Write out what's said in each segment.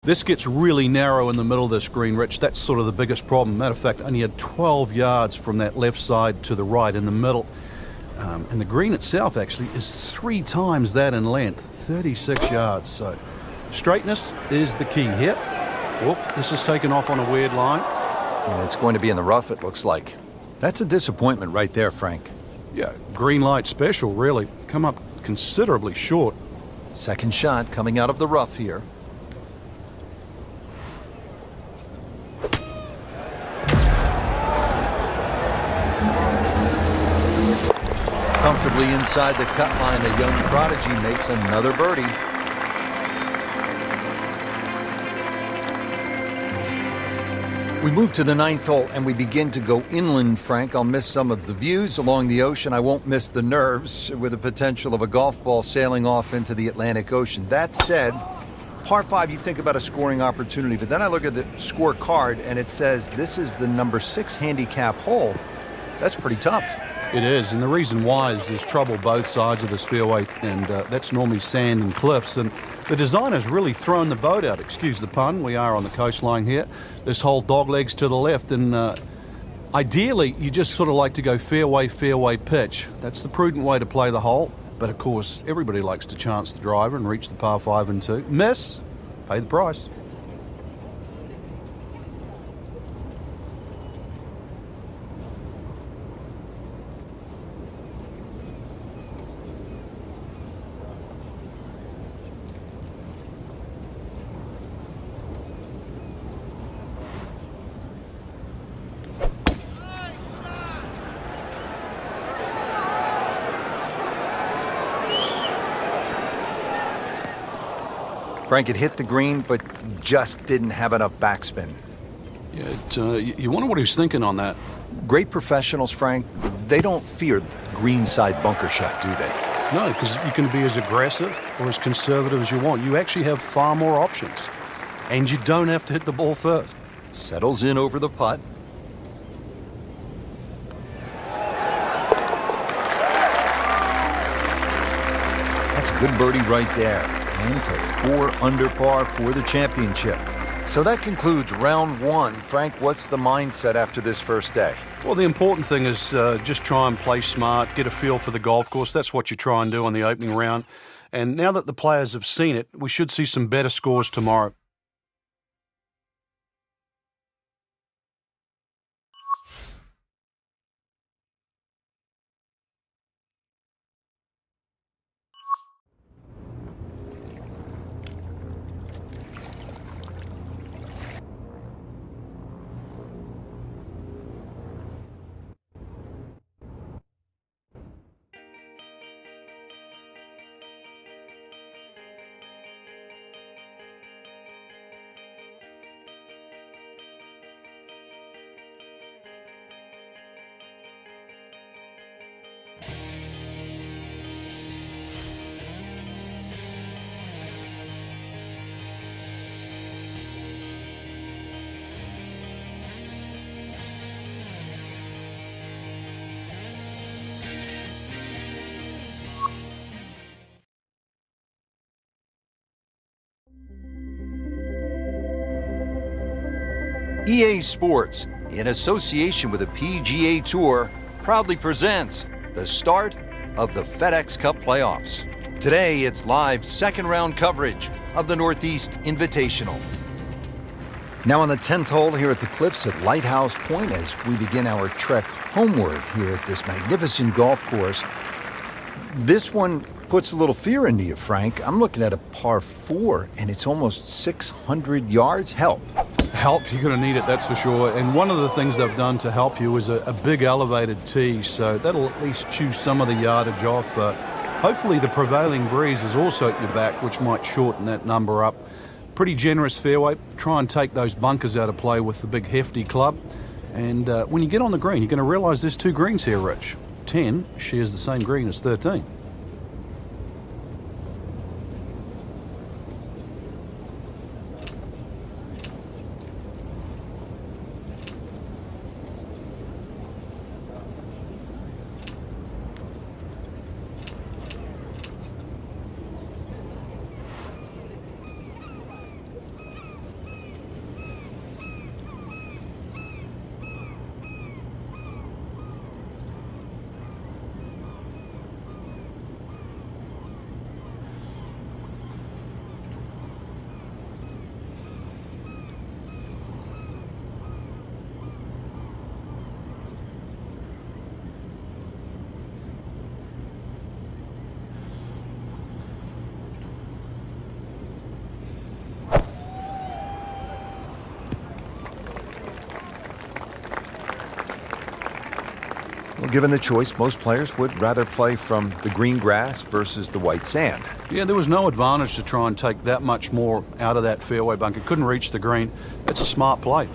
This gets really narrow in the middle of this green, Rich. That's sort of the biggest problem. Matter of fact, only had 12 yards from that left side to the right in the middle. And the green itself actually is 3 times that in length, 36 yards. So straightness is the key here. Whoop, this is taken off on a weird line. And it's going to be in the rough, it looks like. That's a disappointment right there, Frank. Yeah, green light special, really. Come up considerably short. Second shot coming out of the rough here. Comfortably inside the cut line, the young prodigy makes another birdie. We move to the 9th hole and we begin to go inland, Frank. I'll miss some of the views along the ocean. I won't miss the nerves with the potential of a golf ball sailing off into the Atlantic Ocean. That said, par 5, you think about a scoring opportunity, but then I look at the scorecard and it says this is the number 6 handicap hole. That's pretty tough. It is, and the reason why is there's trouble both sides of this fairway, and that's normally sand and cliffs, and the designer's really thrown the boat out, excuse the pun. We are on the coastline here. This whole doglegs to the left, and ideally you just sort of like to go fairway, fairway pitch. That's the prudent way to play the hole, but of course everybody likes to chance the driver and reach the par 5 and 2. Miss, pay the price. Frank, it hit the green, but just didn't have enough backspin. Yeah, you wonder what he's thinking on that. Great professionals, Frank, they don't fear greenside bunker shot, do they? No, because you can be as aggressive or as conservative as you want. You actually have far more options, and you don't have to hit the ball first. Settles in over the putt. That's a good birdie right there. And to 4 under par for the championship. So that concludes round 1. Frank, what's the mindset after this first day? Well, the important thing is just try and play smart, get a feel for the golf course. That's what you try and do on the opening round. And now that the players have seen it, we should see some better scores tomorrow. EA Sports, in association with the PGA Tour, proudly presents the start of the FedEx Cup playoffs. Today, it's live second-round coverage of the Northeast Invitational. Now on the 10th hole here at the Cliffs at Lighthouse Point as we begin our trek homeward here at this magnificent golf course. This one puts a little fear into you, Frank. I'm looking at a par 4, and it's almost 600 yards. Help. Help, you're going to need it, that's for sure. And one of the things they've done to help you is a big elevated tee, so that'll at least chew some of the yardage off. Hopefully the prevailing breeze is also at your back, which might shorten that number up. Pretty generous fairway. Try and take those bunkers out of play with the big hefty club. And when you get on the green, you're going to realize there's 2 greens here, Rich. 10 shares the same green as 13. Given the choice, most players would rather play from the green grass versus the white sand. Yeah, there was no advantage to try and take that much more out of that fairway bunker. Couldn't reach the green. That's a smart play.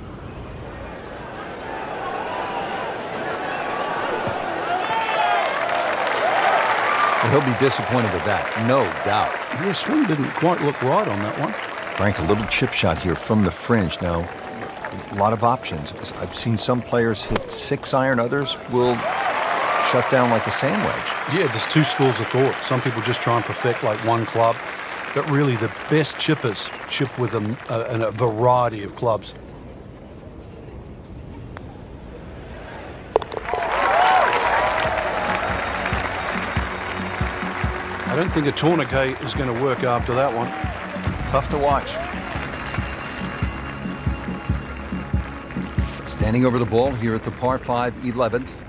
Well, he'll be disappointed with that, no doubt. Your swing didn't quite look right on that one. Frank, a little chip shot here from the fringe. Now, a lot of options. I've seen some players hit 6-iron, others will shut down like a sand wedge. Yeah, there's two schools of thought. Some people just try and perfect like one club, but really the best chippers chip with a variety of clubs. I don't think a tourniquet is going to work after that one. Tough to watch. Standing over the ball here at the par 5 11th.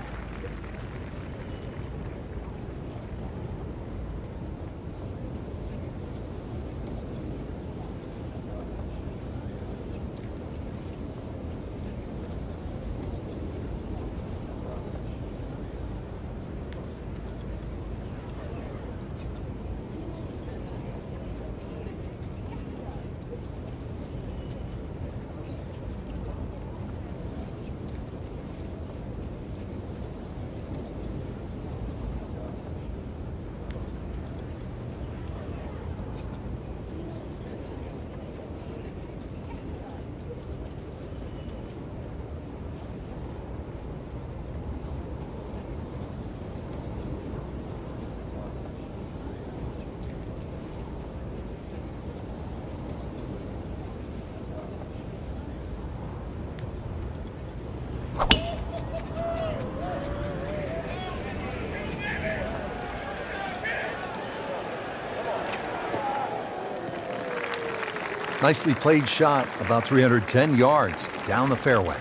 Nicely played shot, about 310 yards down the fairway.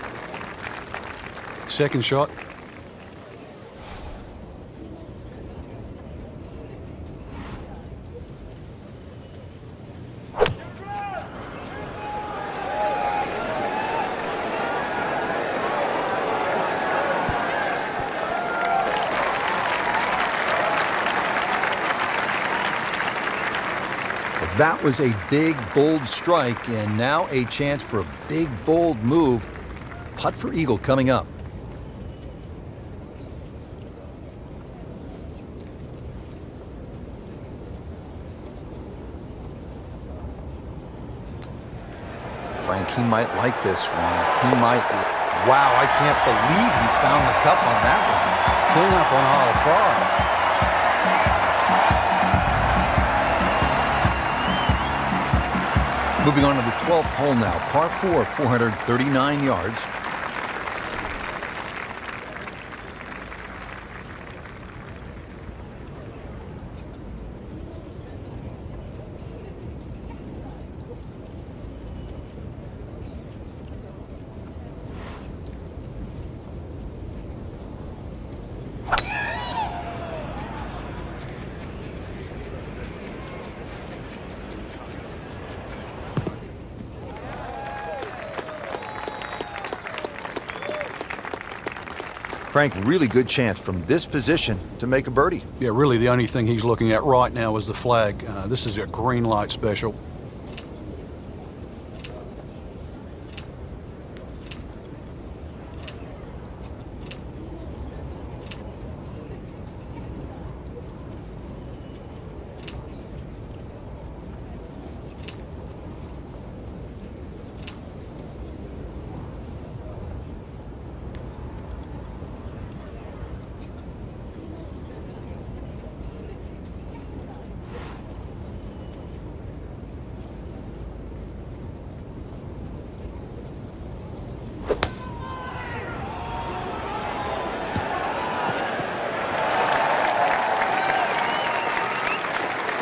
Second shot. That was a big, bold strike, and now a chance for a big, bold move. Putt for eagle coming up. Frank, he might like this one. He might. Wow, I can't believe he found the cup on that one. Clean up on hole 5. Moving on to the 12th hole now, par 4, 439 yards. Frank, really good chance from this position to make a birdie. Yeah, really the only thing he's looking at right now is the flag. This is a green light special.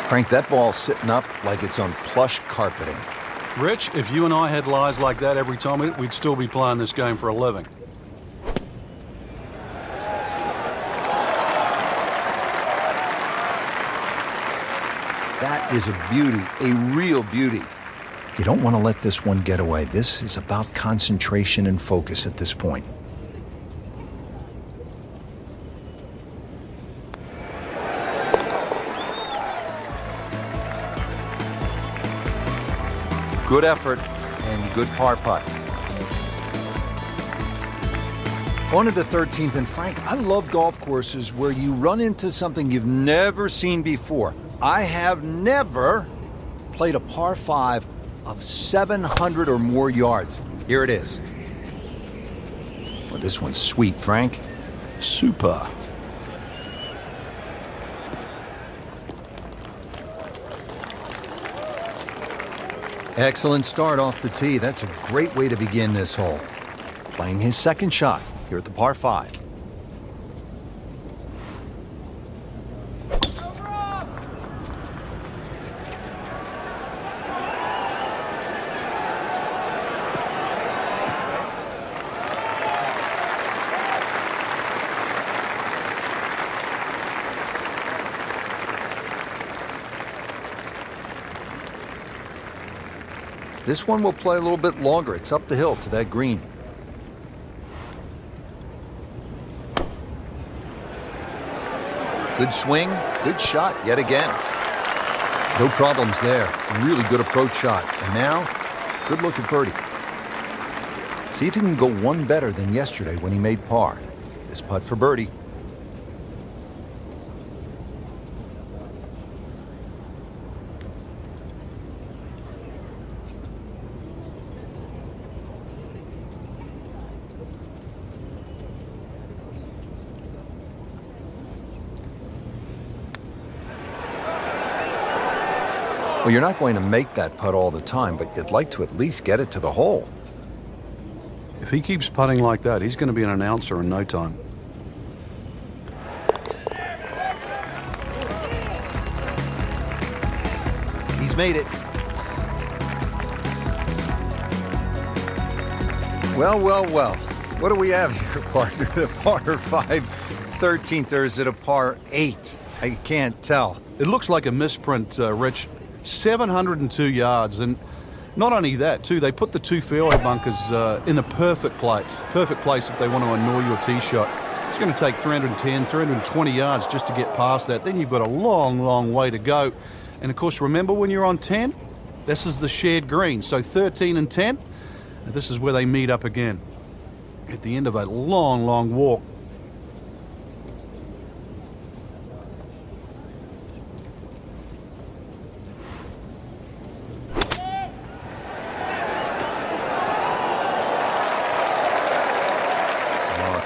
Frank, that ball's sitting up like it's on plush carpeting. Rich, if you and I had lies like that every time, we'd still be playing this game for a living. That is a beauty, a real beauty. You don't want to let this one get away. This is about concentration and focus at this point. good effort and good par putt. On to the 13th, and Frank, I love golf courses where you run into something you've never seen before. I have never played a par 5 of 700 or more yards. Here it is. Well, this one's sweet, Frank. Super. Excellent start off the tee. That's a great way to begin this hole. Playing his second shot here at the par 5. This one will play a little bit longer. It's up the hill to that green. Good swing, good shot yet again. No problems there. Really good approach shot. And now, good look at birdie. See if he can go one better than yesterday when he made par. This putt for birdie. Well, you're not going to make that putt all the time, but you'd like to at least get it to the hole. If he keeps putting like that, he's going to be an announcer in no time. He's made it. Well, well, well. What do we have here, partner? The par 5 13th, or is it a par 8? I can't tell. It looks like a misprint, Rich. 702 yards, and not only that, too, they put the two fairway bunkers in a perfect place. Perfect place if they want to annoy your tee shot. It's going to take 310, 320 yards just to get past that. Then you've got a long, long way to go. And, of course, remember when you're on 10? This is the shared green. So 13 and 10, this is where they meet up again at the end of a long, long walk.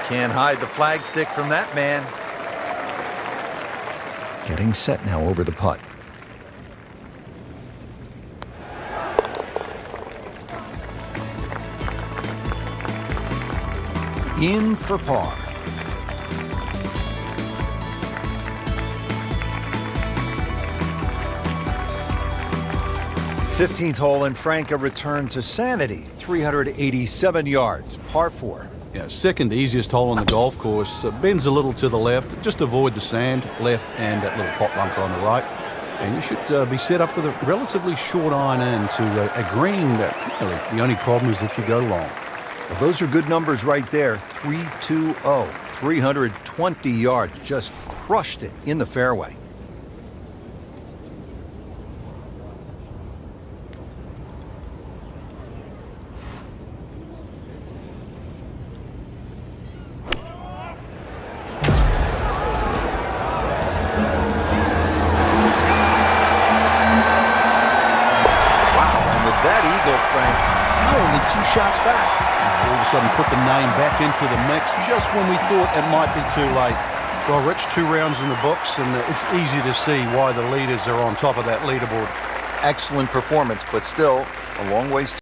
Can't hide the flagstick from that man. Getting set now over the putt. In for par. '15th hole, and Frank, a return to sanity. 387 yards, par 4. Yeah, second easiest hole on the golf course. Bends a little to the left. Just avoid the sand left and that little pot bunker on the right. And you should be set up with a relatively short iron in to a green that really the only problem is if you go long. Well, those are good numbers right there. 320, 320 yards. Just crushed it in the fairway. Only 2 shots back. All of a sudden put the name back into the mix just when we thought it might be too late. Well, Rich, 2 rounds in the books, and it's easy to see why the leaders are on top of that leaderboard. Excellent performance, but still a long ways to